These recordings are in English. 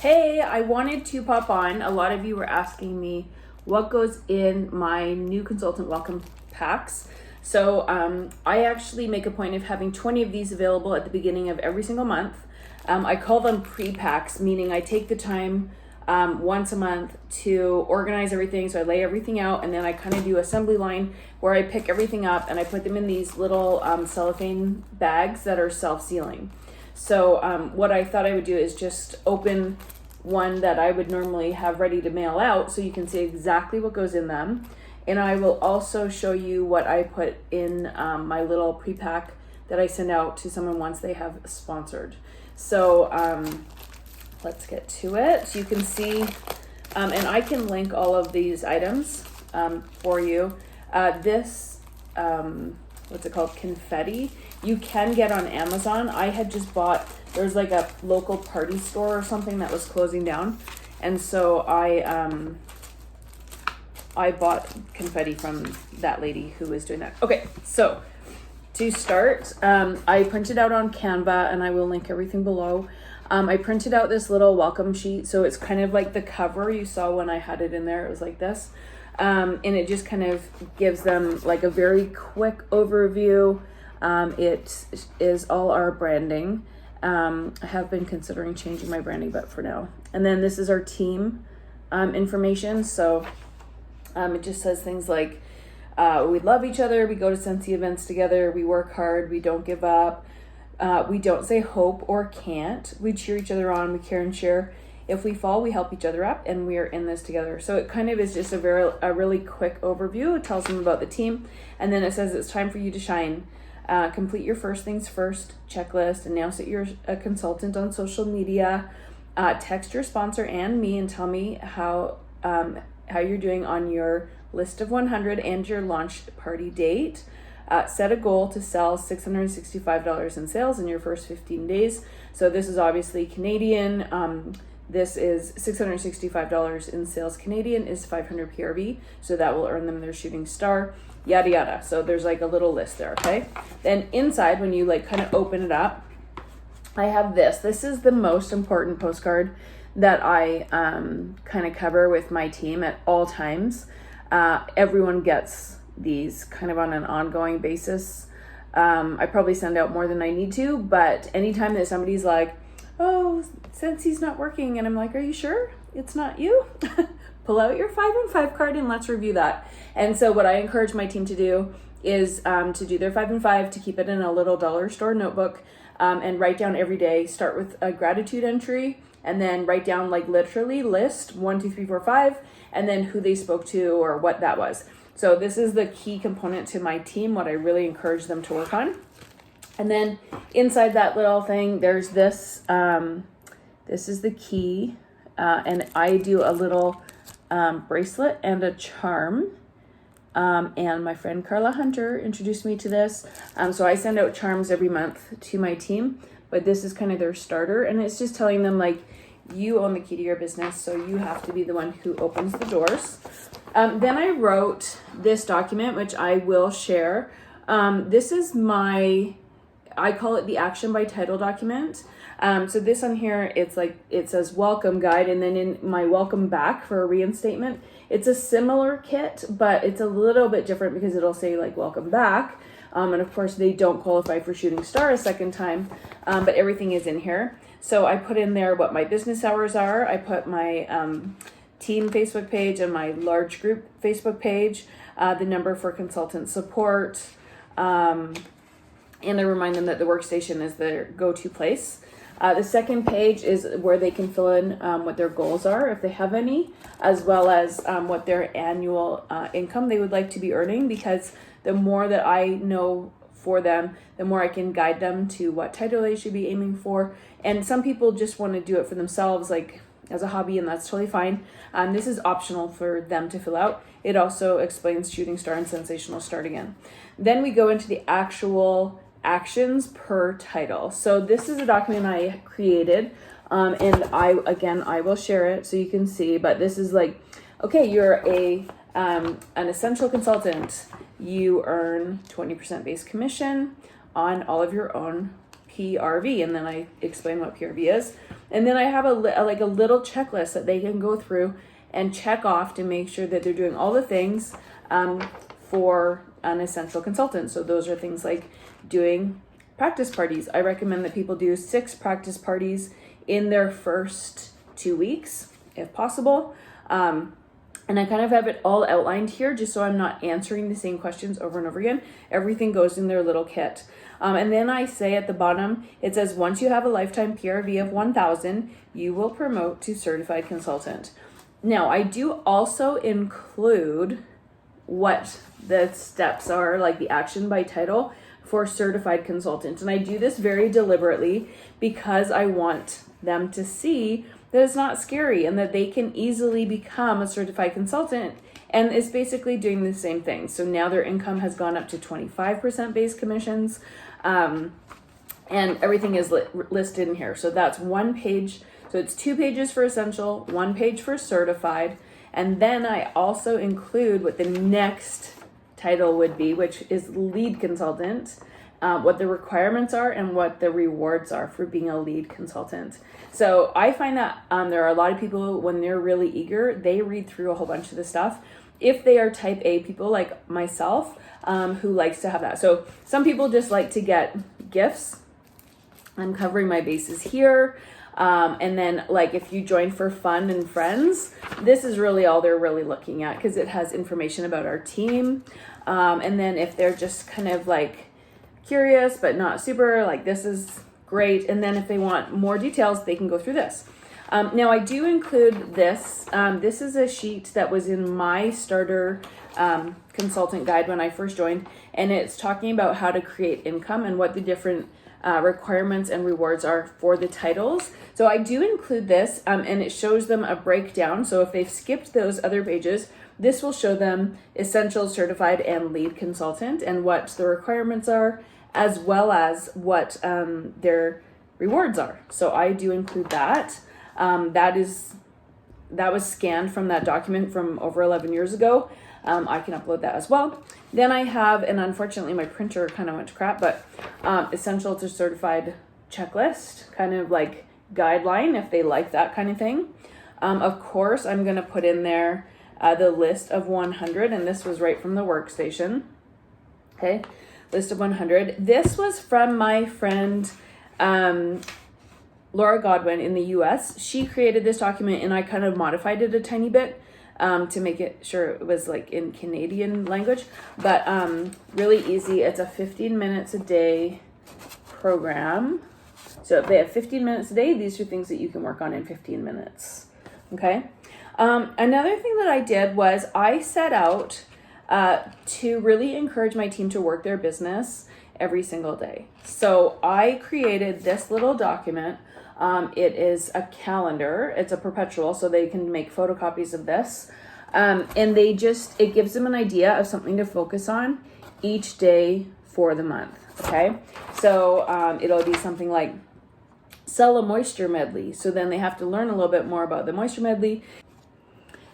Hey, I wanted to pop on. A lot of you were asking me what goes in my new consultant welcome packs. So I actually make a point of having 20 of these available at the beginning of every single month. I call them pre-packs, meaning I take the time once a month to organize everything. So I lay everything out, and then I kind of do assembly line where I pick everything up and I put them in these little cellophane bags that are self-sealing. So what I thought I would do is just open one that I would normally have ready to mail out so you can see exactly what goes in them. And I will also show you what I put in my little pre-pack that I send out to someone once they have sponsored. So let's get to it. So you can see, and I can link all of these items for you. This, what's it called? Confetti. You can get on Amazon. I had just bought, there's like a local party store or something that was closing down. And so I bought confetti from that lady who was doing that. Okay, so to start, I printed out on Canva, and I will link everything below. I printed out this little welcome sheet. So it's kind of like the cover you saw when I had it in there. It was like this. And it just kind of gives them like a very quick overview. It is all our branding. I have been considering changing my branding, but for now. And then this is our team information. So it just says things like, we love each other, we go to Scentsy events together, we work hard, we don't give up, we don't say hope or can't, we cheer each other on, we care and share. If we fall, we help each other up, and we are in this together. So it kind of is just a really quick overview. It tells them about the team, and then it says it's time for you to shine. Complete your first things first checklist, announce that you're a consultant on social media, text your sponsor and me and tell me how you're doing on your list of 100 and your launch party date. Set a goal to sell $665 in sales in your first 15 days. So this is obviously Canadian. This is $665 in sales Canadian is 500 PRV. So that will earn them their shooting star, yada, yada. So there's like a little list there, okay? Then inside, when you like kind of open it up, I have this. This is the most important postcard that I kind of cover with my team at all times. Everyone gets these kind of on an ongoing basis. I probably send out more than I need to, but anytime that somebody's like, oh, Scentsy's not working, and I'm like, are you sure it's not you? Pull out your 5 and 5 card and let's review that. And so what I encourage my team to do is to do their 5 and 5, to keep it in a little dollar store notebook, and write down every day. Start with a gratitude entry, and then write down like literally list 1, 2, 3, 4, 5, and then who they spoke to or what that was. So this is the key component to my team, what I really encourage them to work on. And then inside that little thing, there's this. This is the key, and I do a little bracelet and a charm. And my friend Carla Hunter introduced me to this. So I send out charms every month to my team, but this is kind of their starter, and it's just telling them like, you own the key to your business, so you have to be the one who opens the doors. Then I wrote this document, which I will share. This is I call it the action by title document. So this on here, it's like, it says welcome guide, and then in my welcome back for a reinstatement, it's a similar kit, but it's a little bit different because it'll say like welcome back. And of course they don't qualify for shooting star a second time, but everything is in here. So I put in there what my business hours are. I put my team Facebook page and my large group Facebook page, the number for consultant support, and I remind them that the workstation is their go-to place. The second page is where they can fill in what their goals are, if they have any, as well as what their annual income they would like to be earning, because the more that I know for them, the more I can guide them to what title they should be aiming for. And some people just want to do it for themselves, like as a hobby, and that's totally fine. This is optional for them to fill out. It also explains shooting star and sensational start again. Then we go into the actual actions per title. So this is a document I created, and I will share it so you can see, but this is like, okay, you're an essential consultant. You earn 20% base commission on all of your own PRV, and then I explain what PRV is. And then I have like a little checklist that they can go through and check off to make sure that they're doing all the things for an essential consultant. So those are things like doing practice parties. I recommend that people do 6 practice parties in their first 2 weeks, if possible. And I kind of have it all outlined here just so I'm not answering the same questions over and over again. Everything goes in their little kit. And then I say at the bottom, it says, once you have a lifetime PRV of 1,000, you will promote to certified consultant. Now, I do also include what the steps are, like the action by title for certified consultant. And I do this very deliberately because I want them to see that it's not scary and that they can easily become a certified consultant, and it's basically doing the same thing. So now their income has gone up to 25% base commissions, and everything is listed in here. So that's 1 page. So it's 2 pages for essential, 1 page for certified. And then I also include what the next title would be, which is lead consultant, what the requirements are and what the rewards are for being a lead consultant. So I find that there are a lot of people, when they're really eager, they read through a whole bunch of the stuff. If they are type A people like myself, who likes to have that. So some people just like to get gifts. I'm covering my bases here. And then like if you join for fun and friends, this is really all they're really looking at because it has information about our team. And then if they're just kind of like curious but not super, like this is great. And then if they want more details, they can go through this. Now I do include this. This is a sheet that was in my starter consultant guide when I first joined, and it's talking about how to create income and what the different requirements and rewards are for the titles. So I do include this, and it shows them a breakdown. So if they've skipped those other pages, this will show them essential, certified, and lead consultant and what the requirements are, as well as what their rewards are. So I do include that. That was scanned from that document from over 11 years ago. I can upload that as well. Then I have, and unfortunately my printer kind of went to crap, but essential to certified checklist, kind of like guideline if they like that kind of thing. Of course, I'm going to put in there the list of 100, and this was right from the workstation. Okay, list of 100. This was from my friend Laura Godwin in the US. She created this document and I kind of modified it a tiny bit to make it sure it was like in Canadian language, but really easy. It's a 15 minutes a day program. So if they have 15 minutes a day, these are things that you can work on in 15 minutes. Okay. Another thing that I did was I set out to really encourage my team to work their business every single day. So I created this little document. It is a calendar. It's a perpetual, so they can make photocopies of this. And it gives them an idea of something to focus on each day for the month. Okay. So it'll be something like sell a moisture medley. So then they have to learn a little bit more about the moisture medley.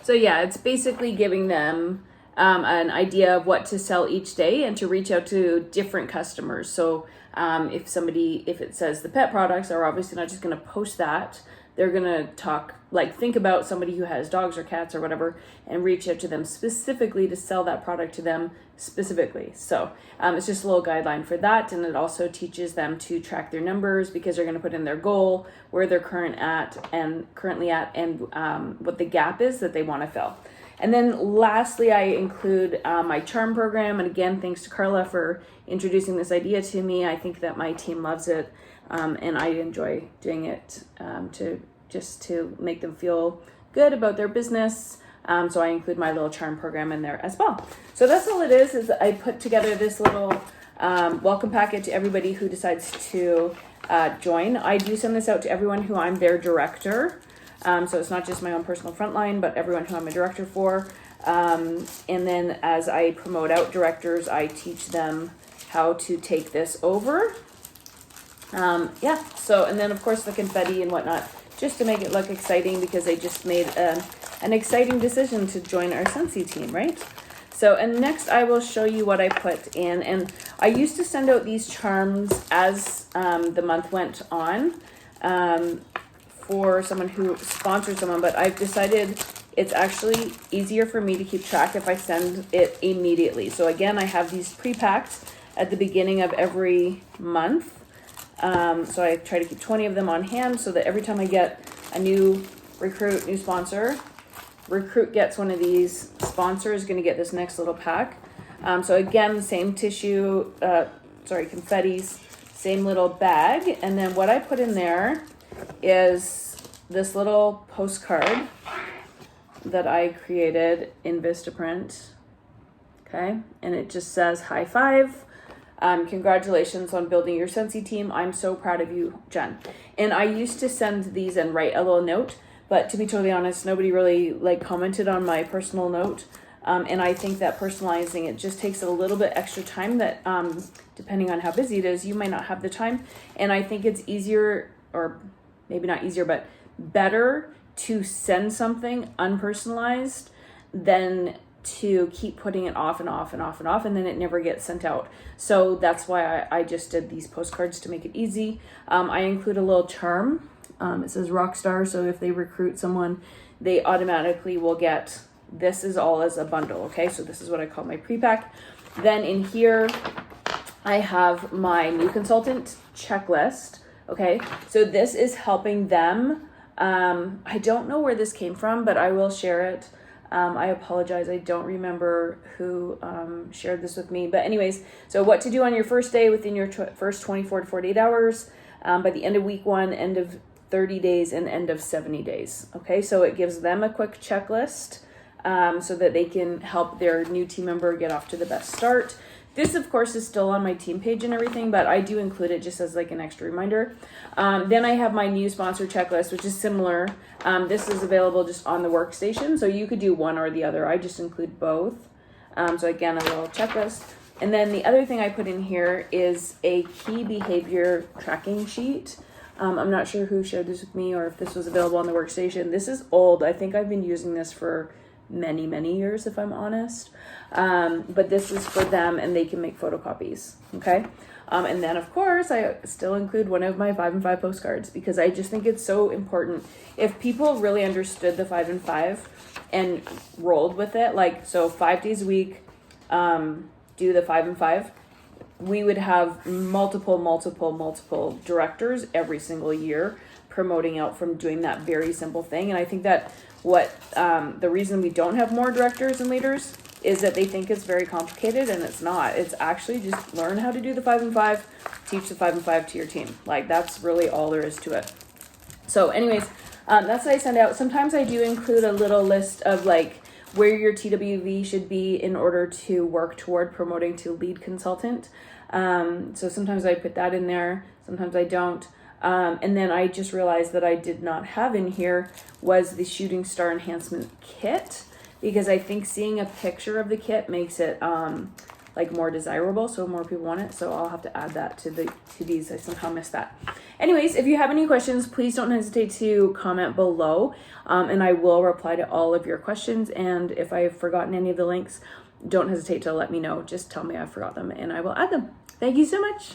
So yeah, it's basically giving them an idea of what to sell each day and to reach out to different customers. So if it says the pet products, are obviously not just going to post that. They're going to think about somebody who has dogs or cats or whatever and reach out to them specifically to sell that product to them specifically. So it's just a little guideline for that. And it also teaches them to track their numbers because they're going to put in their goal, where they're currently at, and what the gap is that they want to fill. And then lastly, I include my charm program. And again, thanks to Carla for introducing this idea to me. I think that my team loves it. And I enjoy doing it to make them feel good about their business. So I include my little charm program in there as well. So that's all it is I put together this little welcome packet to everybody who decides to join. I do send this out to everyone who I'm their director. So it's not just my own personal frontline, but everyone who I'm a director for. And then as I promote out directors, I teach them how to take this over. So, and then of course the confetti and whatnot, just to make it look exciting because they just made an exciting decision to join our Scentsy team, right? So, and next I will show you what I put in. And I used to send out these charms as the month went on. for someone who sponsors someone, but I've decided it's actually easier for me to keep track if I send it immediately. So again, I have these pre-packed at the beginning of every month. So I try to keep 20 of them on hand so that every time I get a new recruit, new sponsor, recruit gets one of these, sponsor is going to get this next little pack. So again, same tissue, confettis, same little bag. And then what I put in there is this little postcard that I created in Vistaprint. Okay. And it just says, high five. Congratulations on building your Scentsy team. I'm so proud of you, Jen. And I used to send these and write a little note, but to be totally honest, nobody really commented on my personal note. And I think that personalizing it just takes a little bit extra time that, depending on how busy it is, you might not have the time. And I think it's easier, or maybe not easier, but better to send something unpersonalized than to keep putting it off and off and off and off, and then it never gets sent out. So that's why I just did these postcards to make it easy. I include a little charm. It says Rockstar, so if they recruit someone, they automatically will get, this is all as a bundle, okay? So this is what I call my pre-pack. Then in here, I have my new consultant checklist, okay? So this is helping them. I don't know where this came from, but I will share it. I apologize. I don't remember who shared this with me. But anyways, so what to do on your first day within your first 24 to 48 hours, by the end of week 1, end of 30 days, and end of 70 days. Okay, so it gives them a quick checklist so that they can help their new team member get off to the best start. This, of course, is still on my team page and everything, but I do include it just as an extra reminder. Then I have my new sponsor checklist, which is similar. This is available just on the workstation, so you could do one or the other. I just include both. So again, a little checklist. And then the other thing I put in here is a key behavior tracking sheet. I'm not sure who shared this with me or if this was available on the workstation. This is old. I think I've been using this for many years, if I'm honest. But this is for them and they can make photocopies. Okay. And then of course I still include one of my 5 and 5 postcards because I just think it's so important. If people really understood the 5 and 5 and rolled with it, so 5 days a week, do the 5 and 5, we would have multiple directors every single year promoting out from doing that very simple thing. And I think that the reason we don't have more directors and leaders is that they think it's very complicated, and it's not. It's actually just learn how to do the 5 and 5, teach the 5 and 5 to your team. That's really all there is to it. So anyways, that's what I send out. Sometimes I do include a little list of where your TWV should be in order to work toward promoting to lead consultant. So sometimes I put that in there, sometimes I don't. And then I just realized that I did not have in here was the Shooting Star Enhancement Kit, because I think seeing a picture of the kit makes it more desirable, so more people want it. So I'll have to add that to these. I somehow missed that. Anyways, if you have any questions, please don't hesitate to comment below, and I will reply to all of your questions. And if I've forgotten any of the links, don't hesitate to let me know. Just tell me I forgot them and I will add them. Thank you so much.